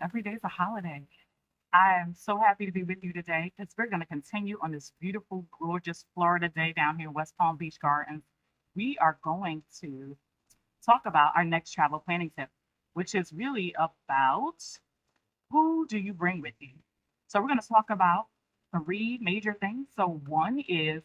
every day's a holiday. I am so happy to be with you today because we're going to continue on this beautiful, gorgeous Florida day down here in West Palm Beach Gardens. We are going to talk about our next travel planning tip, which is really about who do you bring with you? So, we're going to talk about three major things. So, one is,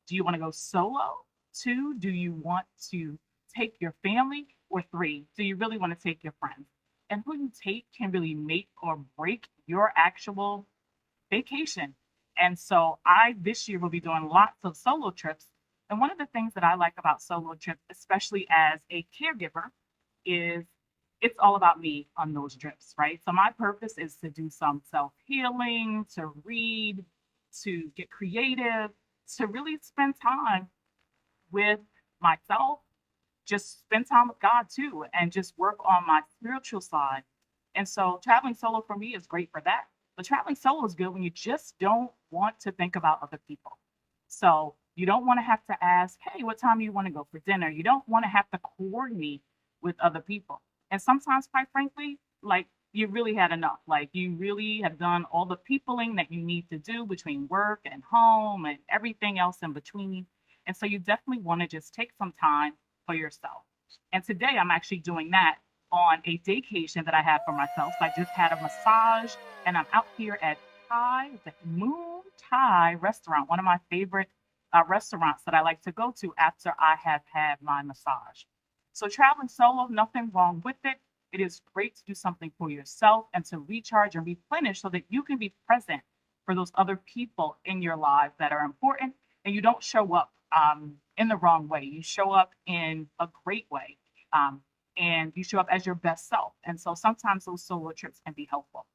do you want to go solo? Two, do you want to take your family? Or three, do you really want to take your friends? And who you take can really make or break your actual vacation. And so I this year will be doing lots of solo trips. And one of the things that I like about solo trips, especially as a caregiver, is it's all about me on those trips, right? So my purpose is to do some self-healing, to read, to get creative, to really spend time with myself, just spend time with God too, and just work on my spiritual side. And so traveling solo for me is great for that. But traveling solo is good when you just don't want to think about other people. So you don't want to have to ask, hey, what time do you want to go for dinner? You don't want to have to coordinate with other people. And sometimes, quite frankly, like you really had enough. Like you really have done all the peopling that you need to do between work and home and everything else in between. And so you definitely want to just take some time for yourself. And today I'm actually doing that on a daycation that I have for myself. So I just had a massage and I'm out here at the Moon Thai restaurant, one of my favorite restaurants that I like to go to after I have had my massage. So traveling solo, nothing wrong with it. It is great to do something for yourself and to recharge and replenish so that you can be present for those other people in your life that are important and you don't show up in the wrong way. You show up in a great way and you show up as your best self. And so sometimes those solo trips can be helpful.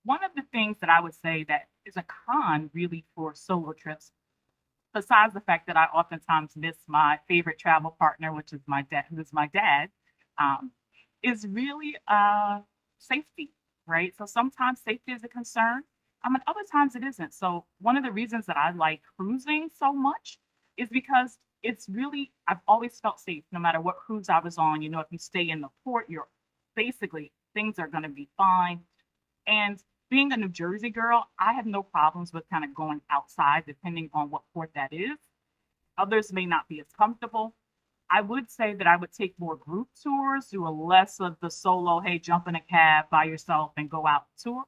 One of the things that I would say that is a con really for solo trips, besides the fact that I oftentimes miss my favorite travel partner, which is my dad, who is my dad, um, is really safety, right? So sometimes safety is a concern, and other times it isn't. So one of the reasons that I like cruising so much is because it's really I've always felt safe no matter what cruise I was on. You know, if you stay in the port, you're basically things are going to be fine. And being a New Jersey girl, I have no problems with kind of going outside depending on what port that is. Others may not be as comfortable. I would say that I would take more group tours, do a less of the solo, hey, jump in a cab by yourself and go out tour.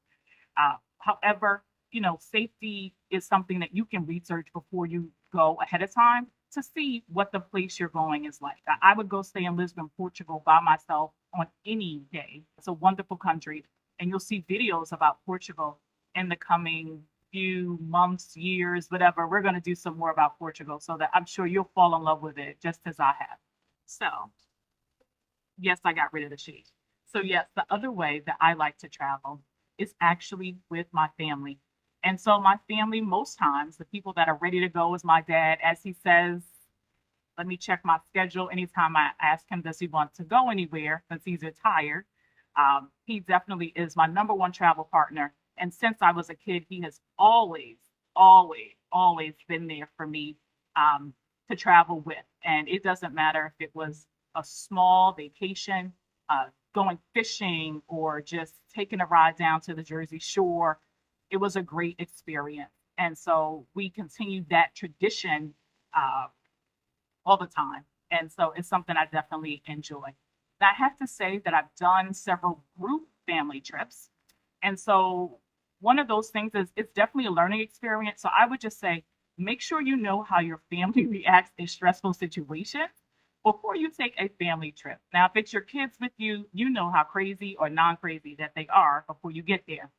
However, you know, safety is something that you can research before you go ahead of time to see what the place you're going is like. I would go stay in Lisbon, Portugal by myself on any day. It's a wonderful country. And you'll see videos about Portugal in the coming few months, years, whatever. We're going to do some more about Portugal so that I'm sure you'll fall in love with it just as I have. So, yes, I got rid of the sheet. So, yes, the other way that I like to travel is actually with my family. And so, my family, most times, the people that are ready to go is my dad. As he says, let me check my schedule. Anytime I ask him, does he want to go anywhere since he's retired? He definitely is my number one travel partner. And since I was a kid, he has always, always, always been there for me to travel with. And it doesn't matter if it was a small vacation, going fishing, or just taking a ride down to the Jersey Shore. It was a great experience. And so we continued that tradition uh, all the time. And so it's something I definitely enjoy. Now, I have to say that I've done several group family trips. And so one of those things is it's definitely a learning experience. So I would just say, make sure you know how your family reacts in stressful situations before you take a family trip. Now, if it's your kids with you, you know how crazy or non crazy that they are before you get there.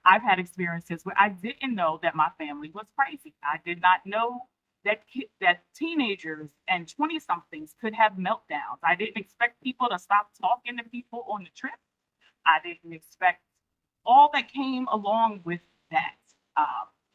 I've had experiences where I didn't know that my family was crazy. I did not know that teenagers and 20 somethings could have meltdowns. I didn't expect people to stop talking to people on the trip. I didn't expect all that came along with that.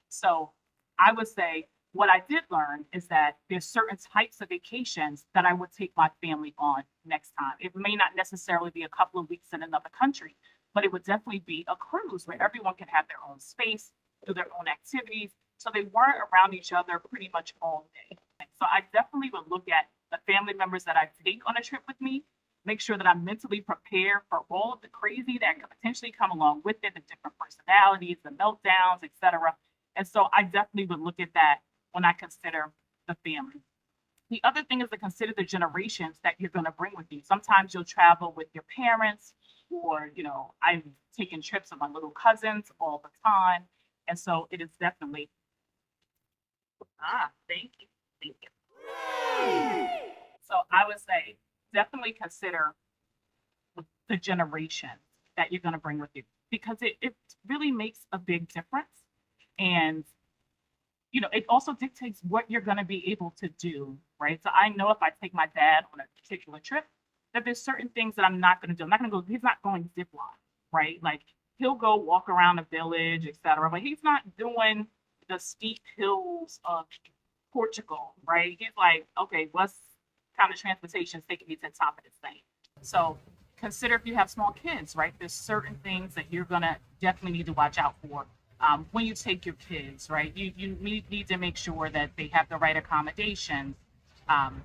So I would say what I did learn is that there's certain types of vacations that I would take my family on next time. It may not necessarily be a couple of weeks in another country, but it would definitely be a cruise where everyone can have their own space, do their own activities. So they weren't around each other pretty much all day. So I definitely would look at the family members that I take on a trip with me make sure that I'm mentally prepared for all of the crazy that could potentially come along with it, the different personalities, the meltdowns, etc. And so I definitely would look at that when I consider the family. The other thing is to consider the generations that you're going to bring with you. Sometimes you'll travel with your parents, or, I'm taking trips with my little cousins all the time. And so it is definitely, thank you. Thank you. So I would say definitely consider the generation that you're going to bring with you, because it really makes a big difference. And it also dictates what you're going to be able to do, right? So I know if I take my dad on a particular trip, that there's certain things that I'm not going to do. I'm not going to go. He's not going zip line, right? Like, he'll go walk around the village, etc. But he's not doing the steep hills of Portugal, right? He's like, okay, what's kind of transportation is taking me to the top of this thing? So consider if you have small kids, right? There's certain things that you're gonna definitely need to watch out for when you take your kids, right? You need to make sure that they have the right accommodations, um,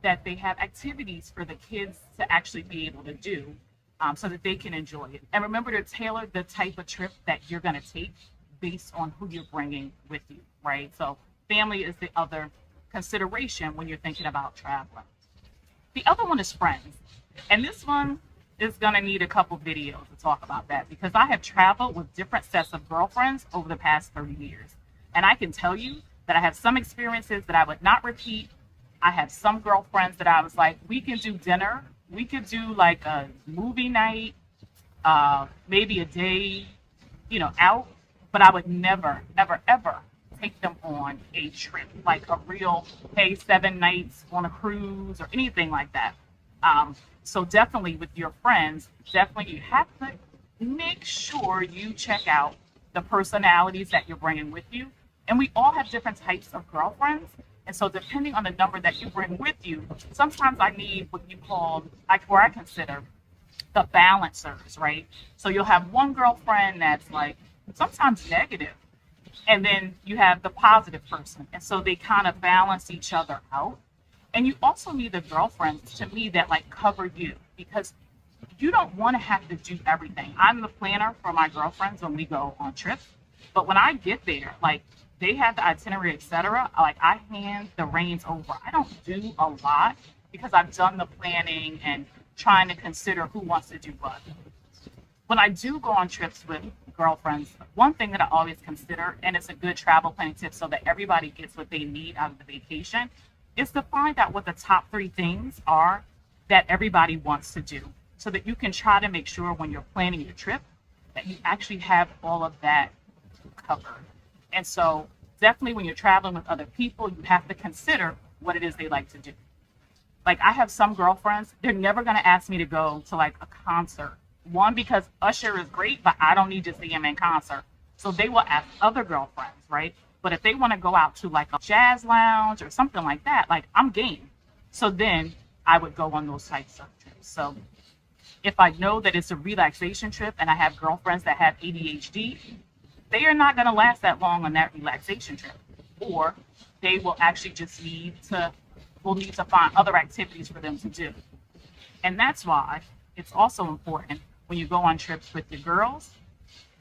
that they have activities for the kids to actually be able to do, so that they can enjoy it. And remember to tailor the type of trip that you're going to take based on who you're bringing with you, right? So family is the other consideration when you're thinking about traveling. The other one is friends. And this one is going to need a couple videos to talk about that, because I have traveled with different sets of girlfriends over the past 30 years. And I can tell you that I have some experiences that I would not repeat. I have some girlfriends that I was like, we can do dinner. We could do like a movie night, maybe a day, out. But I would never, ever, ever take them on a trip, like a real, hey, 7 nights on a cruise or anything like that. So definitely with your friends, definitely you have to make sure you check out the personalities that you're bringing with you. And we all have different types of girlfriends. And so depending on the number that you bring with you, sometimes I need what you call, like, where I consider the balancers, right? So you'll have one girlfriend that's like sometimes negative, and then you have the positive person. And so they kind of balance each other out. And you also need the girlfriends, to me, that like cover you, because you don't want to have to do everything. I'm the planner for my girlfriends when we go on trips. But when I get there, like, they have the itinerary, etc. Like, I hand the reins over. I don't do a lot because I've done the planning and trying to consider who wants to do what. When I do go on trips with girlfriends, one thing that I always consider, and it's a good travel planning tip so that everybody gets what they need out of the vacation, is to find out what the top 3 things are that everybody wants to do, so that you can try to make sure when you're planning your trip that you actually have all of that covered. And so definitely when you're traveling with other people, you have to consider what it is they like to do. Like, I have some girlfriends, they're never going to ask me to go to like a concert. One, because Usher is great, but I don't need to see him in concert. So they will ask other girlfriends, right? But if they want to go out to like a jazz lounge or something like that, like, I'm game. So then I would go on those types of trips. So if I know that it's a relaxation trip and I have girlfriends that have ADHD, they are not going to last that long on that relaxation trip. Or they will actually just will need to find other activities for them to do. And that's why it's also important when you go on trips with your girls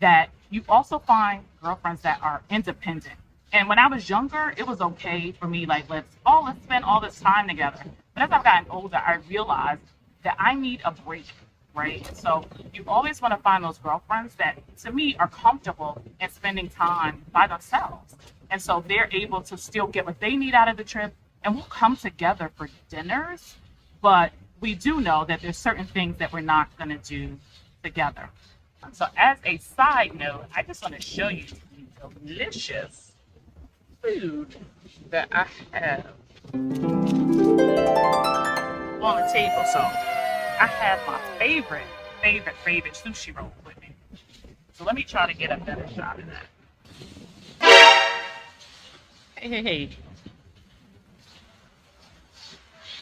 that you also find girlfriends that are independent. And when I was younger, it was okay for me, like, let's spend all this time together. But as I've gotten older, I realized that I need a break, right? So you always want to find those girlfriends that, to me, are comfortable in spending time by themselves. And so they're able to still get what they need out of the trip, and we'll come together for dinners, but we do know that there's certain things that we're not going to do together. So as a side note, I just want to show you the delicious food that I have on the table. So I have my favorite sushi roll with me. So let me try to get a better shot of that. Hey.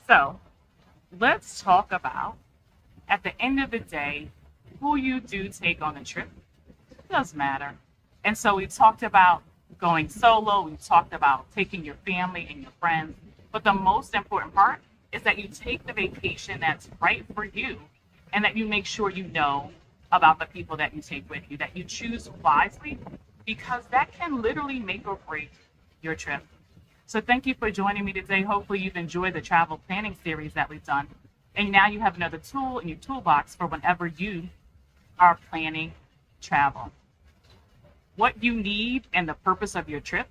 So let's talk about, at the end of the day, who you do take on a trip. It does matter. And so we talked about going solo. We talked about taking your family and your friends. But the most important part is that you take the vacation that's right for you and that you make sure you know about the people that you take with you, that you choose wisely, because that can literally make or break your trip. So thank you for joining me today. Hopefully you've enjoyed the travel planning series that we've done. And now you have another tool in your toolbox for whenever you are planning travel. What you need and the purpose of your trip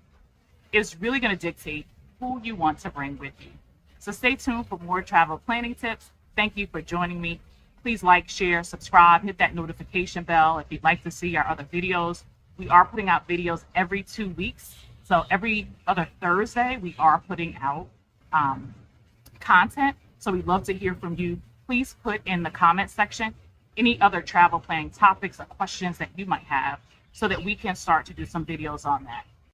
is really going to dictate who you want to bring with you. So stay tuned for more travel planning tips. Thank you for joining me. Please like, share, subscribe, hit that notification bell if you'd like to see our other videos. We are putting out videos every 2 weeks. So every other Thursday, we are putting out content. So we'd love to hear from you. Please put in the comment section any other travel planning topics or questions that you might have so that we can start to do some videos on that.